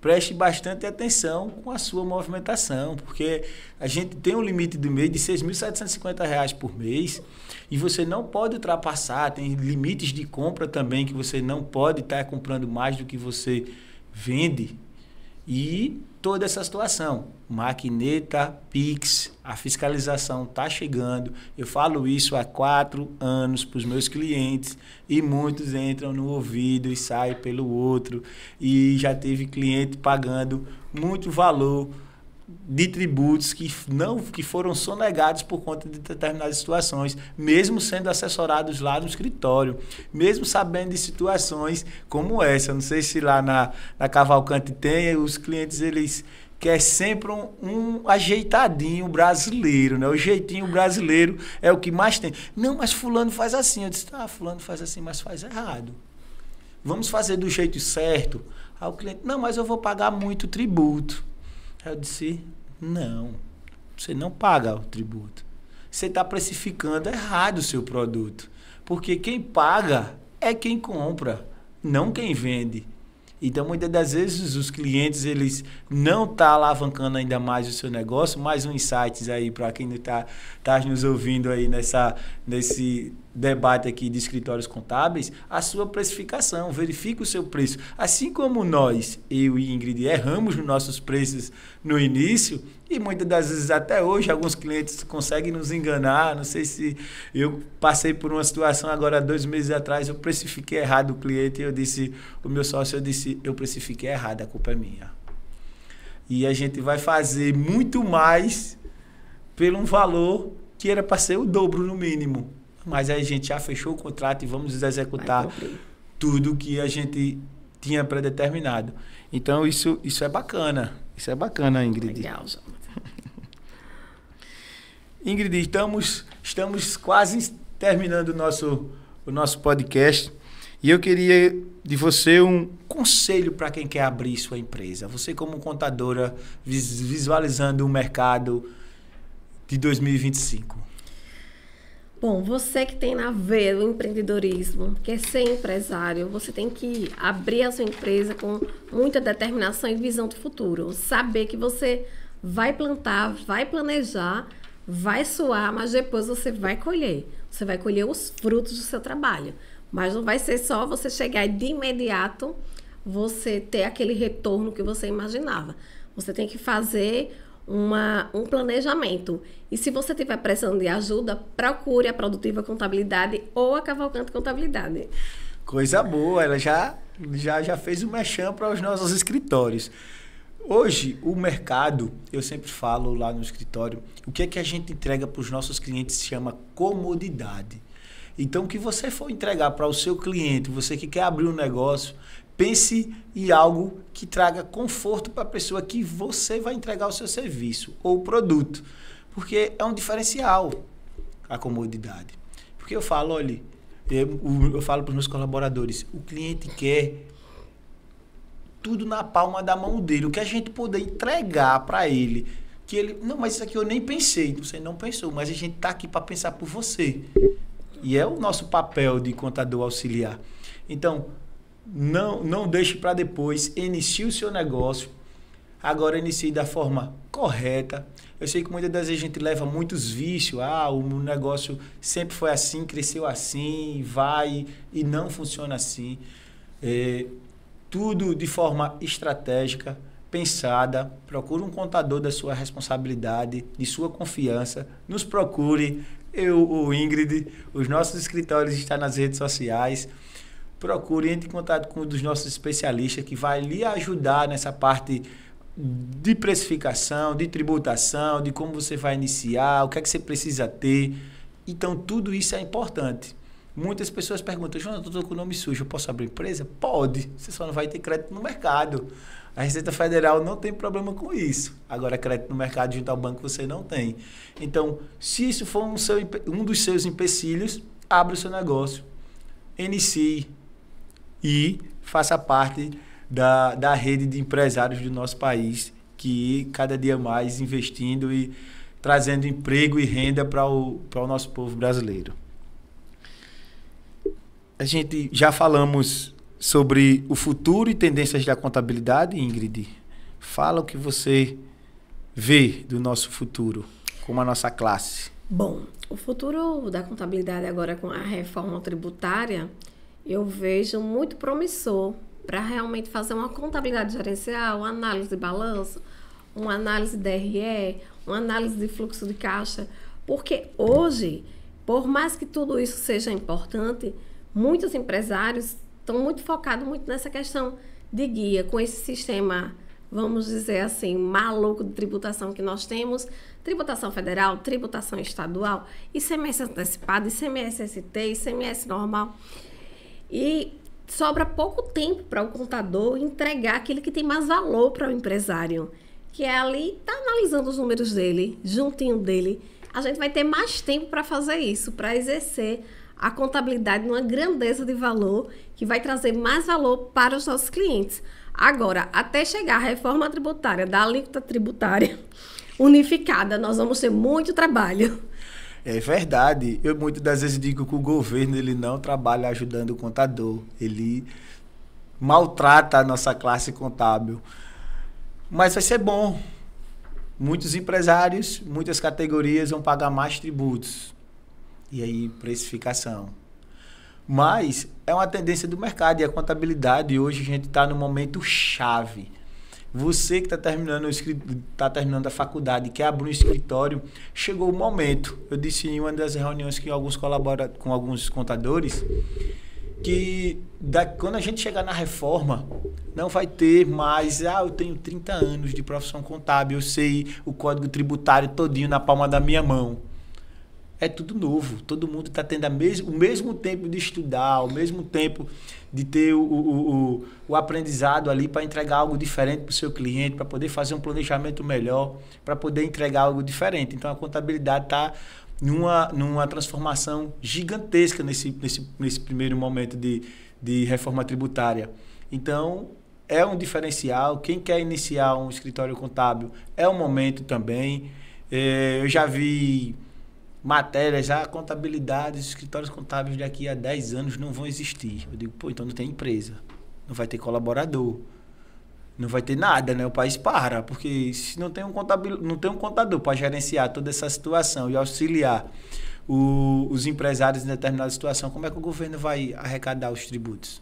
preste bastante atenção com a sua movimentação, porque a gente tem um limite do MEI de R$ 6.750 por mês e você não pode ultrapassar, tem limites de compra também que você não pode estar comprando mais do que você vende. E toda essa situação, maquineta, Pix, a fiscalização está chegando. Eu falo isso há 4 anos para os meus clientes e muitos entram no ouvido e saem pelo outro. E já teve cliente pagando muito valor de tributos que foram sonegados por conta de determinadas situações, mesmo sendo assessorados lá no escritório, mesmo sabendo de situações como essa. Não sei se lá na Cavalcante tem, os clientes eles querem sempre um ajeitadinho brasileiro, né? O jeitinho brasileiro é o que mais tem. Não, mas fulano faz assim. Eu disse, fulano faz assim, mas faz errado. Vamos fazer do jeito certo. Aí o cliente, não, mas eu vou pagar muito tributo. Eu disse, não, você não paga o tributo. Você está precificando errado o seu produto. Porque quem paga é quem compra, não quem vende. Então, muitas das vezes, os clientes, eles não estão alavancando ainda mais o seu negócio. Mais um insights aí para quem está nos ouvindo aí nesse debate aqui de escritórios contábeis, a sua precificação, verifique o seu preço. Assim como nós, eu e Ingrid, erramos nos nossos preços no início, e muitas das vezes até hoje alguns clientes conseguem nos enganar. Não sei se eu passei por uma situação agora 2 meses atrás, eu precifiquei errado o cliente e eu disse, o meu sócio, eu disse, eu precifiquei errado, a culpa é minha. E a gente vai fazer muito mais pelo um valor que era para ser o dobro no mínimo. Mas aí a gente já fechou o contrato e vamos executar tudo que a gente tinha predeterminado. Então, isso é bacana. Isso é bacana, Ingrid. Legal, Jonathan. Ingrid, estamos quase terminando o nosso podcast. E eu queria de você um conselho para quem quer abrir sua empresa. Você como contadora, visualizando o mercado de 2025. Bom, você que tem na veia o empreendedorismo, quer ser empresário, você tem que abrir a sua empresa com muita determinação e visão do futuro. Saber que você vai plantar, vai planejar, vai suar, mas depois você vai colher. Você vai colher os frutos do seu trabalho. Mas não vai ser só você chegar e de imediato você ter aquele retorno que você imaginava. Você tem que fazer um planejamento. E se você estiver precisando de ajuda, procure a Produtiva Contabilidade ou a Cavalcante Contabilidade. Coisa boa, ela já fez o merchan para os nossos escritórios. Hoje, o mercado, eu sempre falo lá no escritório, o que é que a gente entrega para os nossos clientes se chama comodidade. Então, o que você for entregar para o seu cliente, você que quer abrir um negócio, pense em algo que traga conforto para a pessoa que você vai entregar o seu serviço ou produto. Porque é um diferencial a comodidade. Porque eu falo, olha, eu falo para os meus colaboradores, o cliente quer tudo na palma da mão dele. O que a gente puder entregar para ele, que ele, não, mas isso aqui eu nem pensei. Você não pensou, mas a gente está aqui para pensar por você. E é o nosso papel de contador auxiliar. Então, não deixe para depois, inicie o seu negócio. Agora inicie da forma correta. Eu sei que muitas das vezes a gente leva muitos vícios. O negócio sempre foi assim, cresceu assim, vai e não funciona assim. Tudo de forma estratégica, pensada. Procure um contador da sua responsabilidade, de sua confiança. Nos procure. Eu, o Ingrid, os nossos escritórios estão nas redes sociais. Procure, entre em contato com um dos nossos especialistas que vai lhe ajudar nessa parte de precificação, de tributação, de como você vai iniciar, o que é que você precisa ter. Então, tudo isso é importante. Muitas pessoas perguntam, Jonathan, eu estou com o nome sujo, eu posso abrir empresa? Pode, você só não vai ter crédito no mercado. A Receita Federal não tem problema com isso. Agora, crédito no mercado junto ao banco você não tem. Então, se isso for um dos seus empecilhos, abra o seu negócio, inicie e faça parte da rede de empresários do nosso país, que cada dia mais investindo e trazendo emprego e renda para o nosso povo brasileiro. A gente já falamos sobre o futuro e tendências da contabilidade, Ingrid. Fala o que você vê do nosso futuro, como a nossa classe. Bom, o futuro da contabilidade agora com a reforma tributária, eu vejo muito promissor para realmente fazer uma contabilidade gerencial, uma análise de balanço, uma análise de DRE, uma análise de fluxo de caixa, porque hoje, por mais que tudo isso seja importante, muitos empresários estão muito focados nessa questão de guia, com esse sistema, vamos dizer assim, maluco de tributação que nós temos, tributação federal, tributação estadual, ICMS antecipado, ICMS ST, ICMS normal. E sobra pouco tempo para o contador entregar aquilo que tem mais valor para o empresário, que é ali, tá analisando os números dele, juntinho dele. A gente vai ter mais tempo para fazer isso, para exercer a contabilidade numa grandeza de valor que vai trazer mais valor para os nossos clientes. Agora, até chegar a reforma tributária, da alíquota tributária unificada, nós vamos ter muito trabalho. É verdade. Eu muitas das vezes digo que o governo ele não trabalha ajudando o contador. Ele maltrata a nossa classe contábil. Mas vai ser bom. Muitos empresários, muitas categorias vão pagar mais tributos. E aí, precificação. Mas é uma tendência do mercado. E a contabilidade, hoje, a gente está no momento chave. Você que está terminando a faculdade, quer abrir um escritório, chegou o momento. Eu disse em uma das reuniões com alguns contadores que quando a gente chegar na reforma, não vai ter mais, eu tenho 30 anos de profissão contábil, eu sei o código tributário todinho na palma da minha mão. É tudo novo, todo mundo está tendo o mesmo tempo de estudar, o mesmo tempo de ter o aprendizado ali para entregar algo diferente para o seu cliente, para poder fazer um planejamento melhor, para poder entregar algo diferente. Então, a contabilidade está numa transformação gigantesca nesse primeiro momento de reforma tributária. Então, é um diferencial. Quem quer iniciar um escritório contábil é um momento também. Eu já vi matérias, a contabilidade, os escritórios contábeis daqui a 10 anos não vão existir. Eu digo, então não tem empresa, não vai ter colaborador, não vai ter nada, né? O país para, porque se não tem um contador para gerenciar toda essa situação e auxiliar os empresários em determinada situação, como é que o governo vai arrecadar os tributos?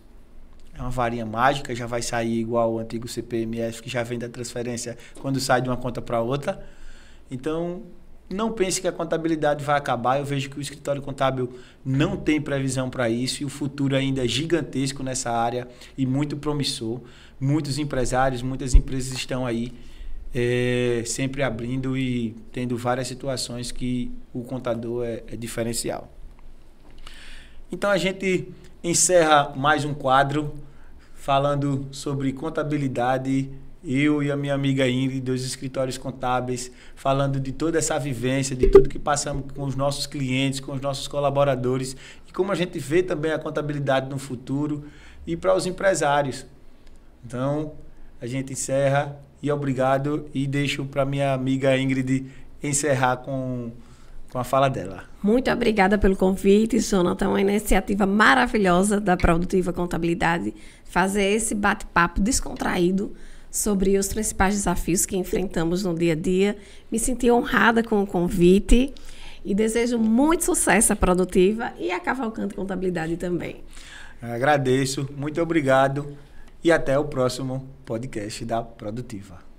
É uma varinha mágica, já vai sair igual o antigo CPMF, que já vem da transferência quando sai de uma conta para outra. Então, não pense que a contabilidade vai acabar. Eu vejo que o escritório contábil não tem previsão para isso e o futuro ainda é gigantesco nessa área e muito promissor. Muitos empresários, muitas empresas estão aí sempre abrindo e tendo várias situações que o contador é diferencial. Então a gente encerra mais um quadro falando sobre contabilidade. Eu e a minha amiga Ingrid, dos escritórios contábeis, falando de toda essa vivência, de tudo que passamos com os nossos clientes, com os nossos colaboradores e como a gente vê também a contabilidade no futuro e para os empresários. Então, a gente encerra e obrigado e deixo para minha amiga Ingrid encerrar com a fala dela. Muito obrigada pelo convite, Jonathan. Uma iniciativa maravilhosa da Produtiva Contabilidade fazer esse bate-papo descontraído sobre os principais desafios que enfrentamos no dia a dia. Me senti honrada com o convite e desejo muito sucesso à Produtiva e à Cavalcante Contabilidade também. Agradeço, muito obrigado e até o próximo podcast da Produtiva.